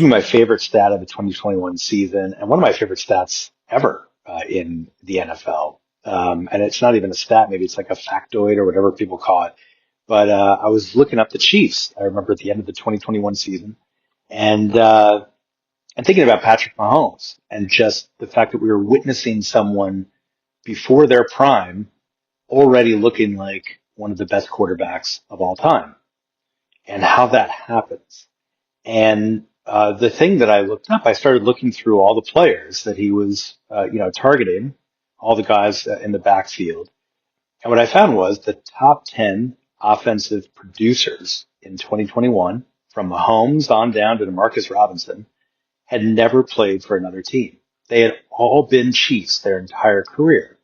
give you my favorite stat of the 2021 season and one of my favorite stats ever in the NFL. And it's not even a stat. Maybe it's like a factoid or whatever people call it. But I was looking up the Chiefs. I remember at the end of the 2021 season and thinking about Patrick Mahomes and just the fact that we were witnessing someone before their prime already looking like one of the best quarterbacks of all time and how that happens. And the thing that I looked up, I started looking through all the players that he was, targeting, all the guys in the backfield. And what I found was the top 10 offensive producers in 2021, from Mahomes on down to DeMarcus Robinson, had never played for another team. They had all been Chiefs their entire career,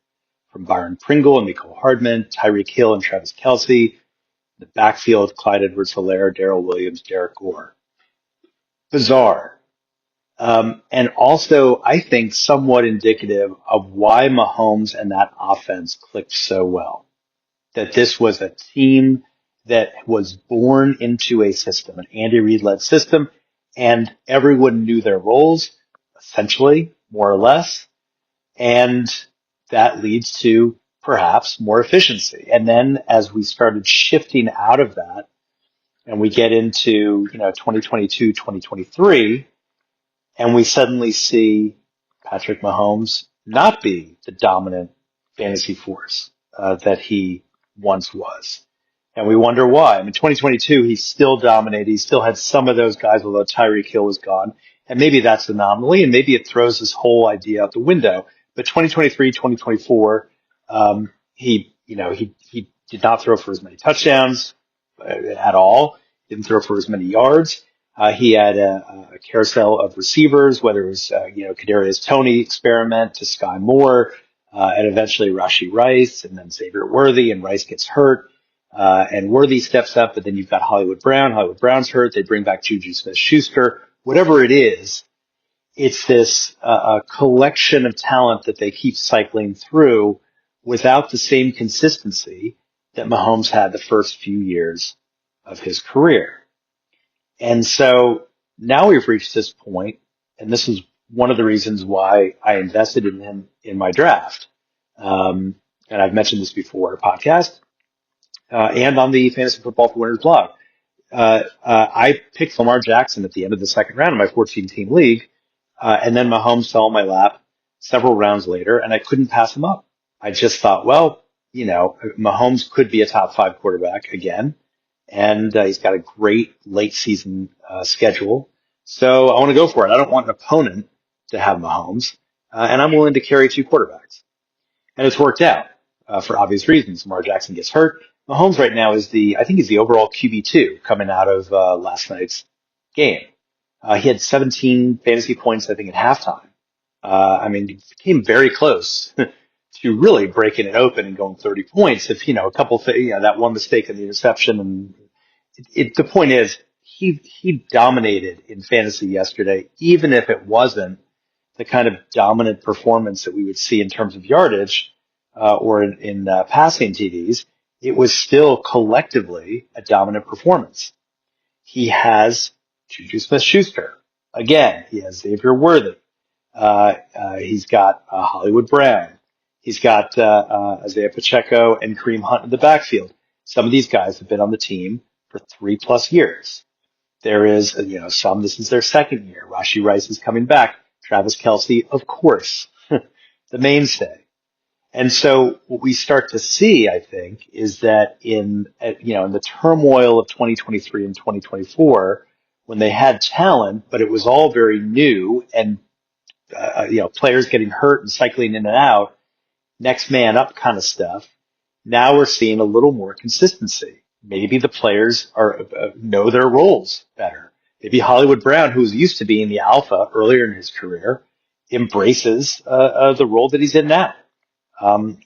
from Byron Pringle and Mecole Hardman, Tyreek Hill and Travis Kelce, the backfield, Clyde Edwards-Helaire, Darrell Williams, Derek Gore. Bizarre. And also, I think, somewhat indicative of why Mahomes and that offense clicked so well. That this was a team that was born into a system, an Andy Reid-led system, and everyone knew their roles, essentially, more or less, and that leads to perhaps more efficiency. And then as we started shifting out of that, and we get into 2022, 2023, and we suddenly see Patrick Mahomes not be the dominant fantasy force that he once was. And we wonder why. I mean, 2022, he still dominated. He still had some of those guys, although Tyreek Hill was gone. And maybe that's an anomaly, and maybe it throws this whole idea out the window. But 2023, 2024, he did not throw for as many touchdowns at all. Didn't throw for as many yards. He had a carousel of receivers, whether it was, Kadarius Toney experiment to Sky Moore, and eventually Rashee Rice, and then Xavier Worthy, and Rice gets hurt. And Worthy steps up, but then you've got Hollywood Brown. Hollywood Brown's hurt. They bring back Juju Smith-Schuster. Whatever it is, it's this collection of talent that they keep cycling through without the same consistency that Mahomes had the first few years of his career. And so now we've reached this point, and this is one of the reasons why I invested in him in my draft. And I've mentioned this before on a podcast, and on the Fantasy Football for Winners blog. I picked Lamar Jackson at the end of the second round of my 14-team league, and then Mahomes fell in my lap several rounds later, and I couldn't pass him up. I just thought, well, Mahomes could be a top 5 quarterback again, and he's got a great late season schedule. So I want to go for it. I don't want an opponent to have Mahomes, and I'm willing to carry 2 quarterbacks. And it's worked out for obvious reasons. Lamar Jackson gets hurt. Mahomes right now is I think he's the overall QB2 coming out of last night's game. He had 17 fantasy points, I think, at halftime. He came very close to really breaking it open and going 30 points. If, a couple things, that one mistake in the interception. And the point is, he dominated in fantasy yesterday, even if it wasn't the kind of dominant performance that we would see in terms of yardage, or in passing TDs. It was still collectively a dominant performance. He has Juju Smith-Schuster. Again, he has Xavier Worthy. He's got Hollywood Brown. He's got Isaiah Pacheco and Kareem Hunt in the backfield. Some of these guys have been on the team for 3+ years. There is, this is their second year. Rashee Rice is coming back. Travis Kelce, of course, the mainstay. And so what we start to see, I think, is that in the turmoil of 2023 and 2024, when they had talent, but it was all very new and, players getting hurt and cycling in and out, next man up kind of stuff. Now we're seeing a little more consistency. Maybe the players know their roles better. Maybe Hollywood Brown, who was used to being the alpha earlier in his career, embraces the role that he's in now.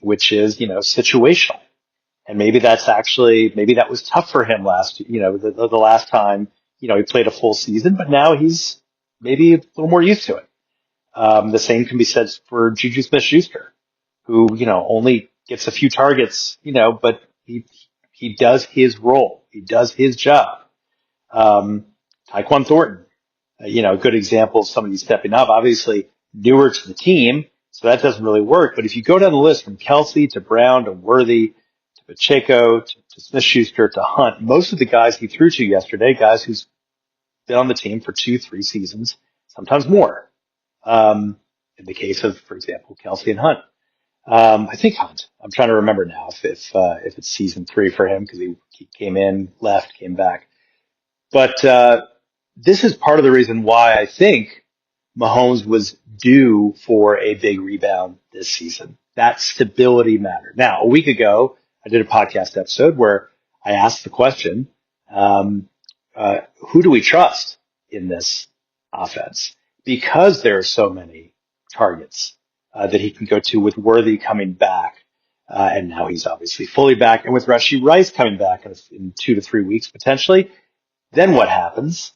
Which is, situational. And maybe that was tough for him the last time, he played a full season, but now he's maybe a little more used to it. The same can be said for Juju Smith-Schuster, who, only gets a few targets, but he does his role. He does his job. Tyquan Thornton, A good example of somebody stepping up, obviously newer to the team, so that doesn't really work. But if you go down the list from Kelsey to Brown to Worthy to Pacheco to Smith-Schuster to Hunt, most of the guys he threw to yesterday, guys who's been on the team for 2, 3 seasons, sometimes more. In the case of, for example, Kelsey and Hunt. I think Hunt. I'm trying to remember now if it's season 3 for him because he came in, left, came back. But this is part of the reason why I think Mahomes was due for a big rebound this season. That stability mattered. Now, a week ago, I did a podcast episode where I asked the question, who do we trust in this offense? Because there are so many targets that he can go to with Worthy coming back. And now he's obviously fully back. And with Rashee Rice coming back in 2 to 3 weeks potentially, then what happens?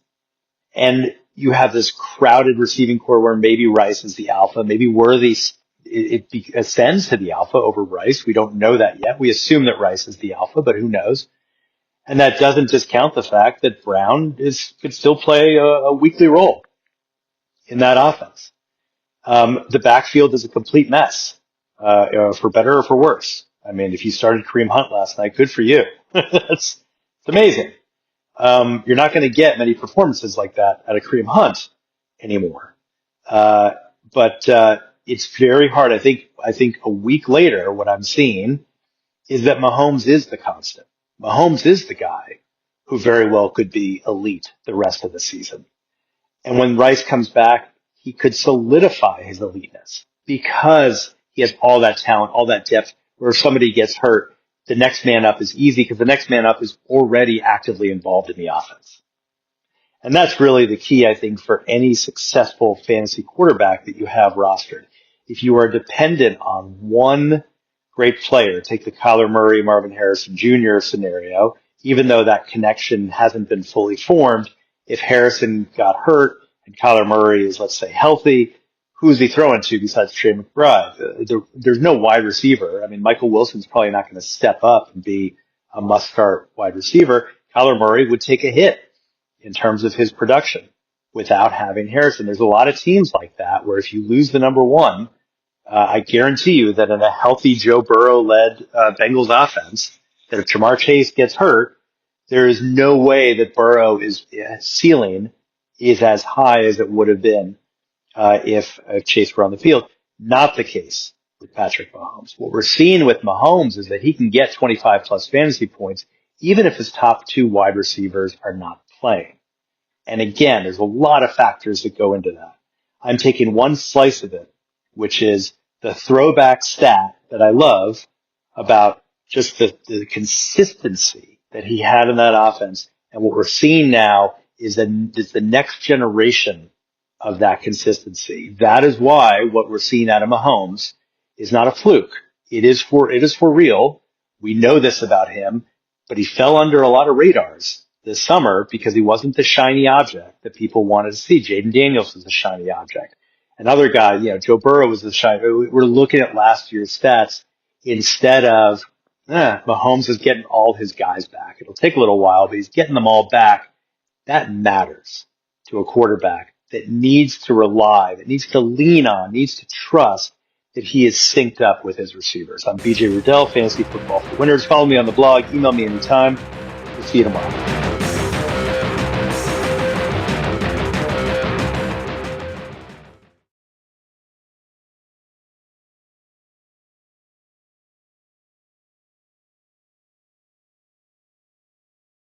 And you have this crowded receiving core where maybe Rice is the alpha, maybe Worthy ascends to the alpha over Rice. We don't know that yet. We assume that Rice is the alpha, but who knows? And that doesn't discount the fact that Brown could still play a weekly role in that offense. The backfield is a complete mess, for better or for worse. I mean, if you started Kareem Hunt last night, good for you. It's amazing. You're not going to get many performances like that out of Kareem Hunt anymore. But it's very hard. I think a week later, what I'm seeing is that Mahomes is the constant. Mahomes is the guy who very well could be elite the rest of the season. And when Rice comes back, he could solidify his eliteness because he has all that talent, all that depth, where if somebody gets hurt, the next man up is easy because the next man up is already actively involved in the offense. And that's really the key, I think, for any successful fantasy quarterback that you have rostered. If you are dependent on one great player, take the Kyler Murray, Marvin Harrison Jr. scenario, even though that connection hasn't been fully formed, if Harrison got hurt and Kyler Murray is, let's say, healthy, who's he throwing to besides Trey McBride? There's no wide receiver. I mean, Michael Wilson's probably not going to step up and be a must-start wide receiver. Kyler Murray would take a hit in terms of his production without having Harrison. There's a lot of teams like that where if you lose the number one, I guarantee you that in a healthy Joe Burrow-led Bengals offense, that if Jamar Chase gets hurt, there is no way that Burrow's ceiling is as high as it would have been if Chase were on the field. Not the case with Patrick Mahomes. What we're seeing with Mahomes is that he can get 25 plus fantasy points even if his top 2 wide receivers are not playing. And again, there's a lot of factors that go into that. I'm taking one slice of it, which is the throwback stat that I love about just the consistency that he had in that offense. And what we're seeing now is the next generation of that consistency. That is why what we're seeing out of Mahomes is not a fluke. It is for real. We know this about him, but he fell under a lot of radars this summer because he wasn't the shiny object that people wanted to see. Jaden Daniels was the shiny object. Another guy, Joe Burrow was the shiny. We're looking at last year's stats instead of, Mahomes is getting all his guys back. It'll take a little while, but he's getting them all back. That matters to a quarterback that needs to rely, that needs to lean on, needs to trust that he is synced up with his receivers. I'm BJ Riddell, Fantasy Football for Winners. Follow me on the blog. Email me anytime. We'll see you tomorrow.